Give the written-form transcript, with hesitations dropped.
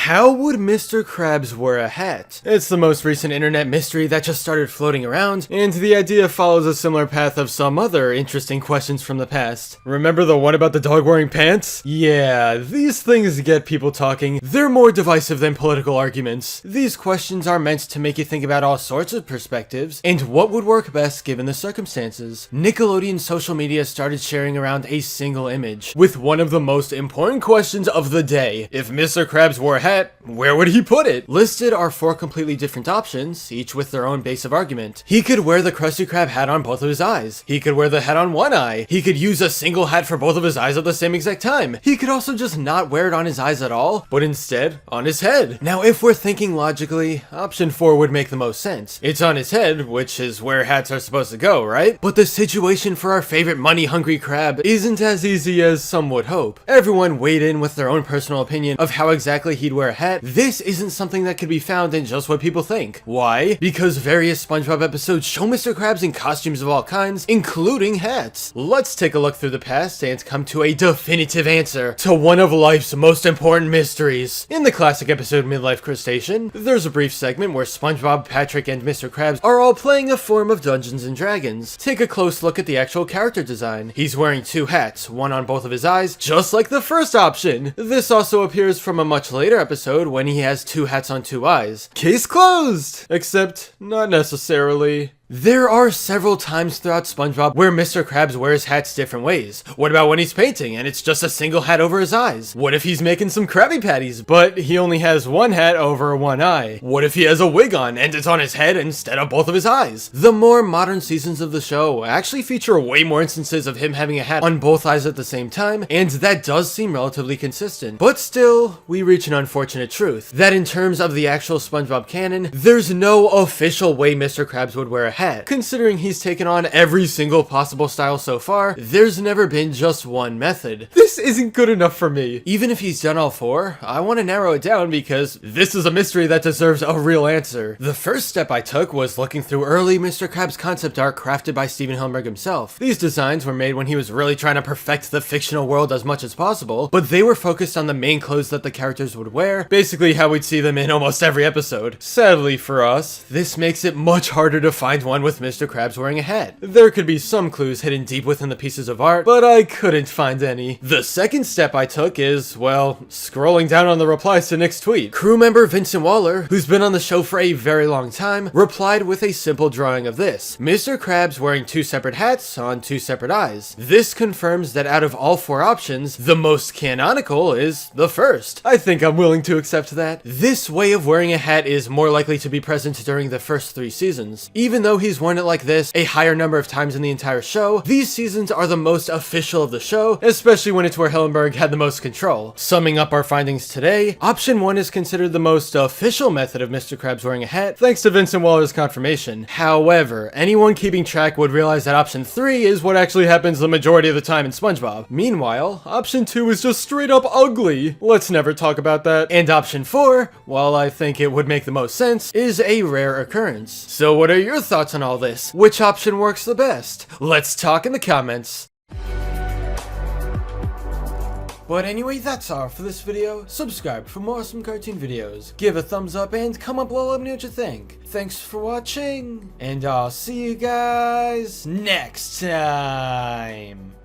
How would Mr. Krabs wear a hat? It's the most recent internet mystery that just started floating around, and the idea follows a similar path of some other interesting questions from the past. Remember the one about the dog wearing pants? Yeah, these things get people talking. They're more divisive than political arguments. These questions are meant to make you think about all sorts of perspectives, and what would work best given the circumstances. Nickelodeon social media started sharing around a single image, with one of the most important questions of the day. If Mr. Krabs wore a hat, where would he put it? Listed are 4 completely different options, each with their own base of argument. He could wear the Krusty Krab hat on both of his eyes. He could wear the hat on one eye. He could use a single hat for both of his eyes at the same exact time. He could also just not wear it on his eyes at all, but instead on his head. Now, if we're thinking logically, option 4 would make the most sense. It's on his head, which is where hats are supposed to go, right? But the situation for our favorite money-hungry crab isn't as easy as some would hope. Everyone weighed in with their own personal opinion of how exactly he'd wear a hat. This isn't something that could be found in just what people think. Why? Because various Spongebob episodes show Mr. Krabs in costumes of all kinds, including hats. Let's take a look through the past and come to a definitive answer to one of life's most important mysteries. In the classic episode Midlife Crustacean, there's a brief segment where SpongeBob, Patrick, and Mr. Krabs are all playing a form of Dungeons and Dragons. Take a close look at the actual character design. He's wearing 2 hats, one on both of his eyes, just like the first option. This also appears from a much later episode when he has 2 hats on 2 eyes. Case closed! Except, not necessarily. There are several times throughout SpongeBob where Mr. Krabs wears hats different ways. What about when he's painting and it's just a single hat over his eyes? What if he's making some Krabby Patties, but he only has 1 hat over 1 eye? What if he has a wig on and it's on his head instead of both of his eyes? The more modern seasons of the show actually feature way more instances of him having a hat on both eyes at the same time, and that does seem relatively consistent. But still, we reach an unfortunate truth, that in terms of the actual SpongeBob canon, there's no official way Mr. Krabs would wear a hat. Considering he's taken on every single possible style so far, there's never been just one method. This isn't good enough for me. Even if he's done all 4, I want to narrow it down because this is a mystery that deserves a real answer. The first step I took was looking through early Mr. Krabs concept art crafted by Steven Hillenburg himself. These designs were made when he was really trying to perfect the fictional world as much as possible, but they were focused on the main clothes that the characters would wear, basically how we'd see them in almost every episode. Sadly for us, this makes it much harder to find one with Mr. Krabs wearing a hat. There could be some clues hidden deep within the pieces of art, but I couldn't find any. The second step I took is, well, scrolling down on the replies to Nick's tweet. Crew member Vincent who's been on the show for a very long time, replied with a simple drawing of this. Mr. Krabs wearing 2 separate hats on 2 separate eyes. This confirms that out of all 4 options, the most canonical is the first. I think I'm willing to accept that. This way of wearing a hat is more likely to be present during the first 3 seasons. Even though he's worn it like this a higher number of times in the entire show, these seasons are the most official of the show, especially when it's where Hillenburg had the most control. Summing up our findings today, option 1 is considered the most official method of Mr. Krabs wearing a hat, thanks to Vincent Waller's confirmation. However, anyone keeping track would realize that option 3 is what actually happens the majority of the time in SpongeBob. Meanwhile, option 2 is just straight up ugly. Let's never talk about that. And option 4, while I think it would make the most sense, is a rare occurrence. So what are your thoughts on all this? Which option works the best? Let's talk in the comments. But anyway, that's all for this video. Subscribe for more awesome cartoon videos. Give a thumbs up and comment below, let me know what you think. Thanks for watching, and I'll see you guys next time.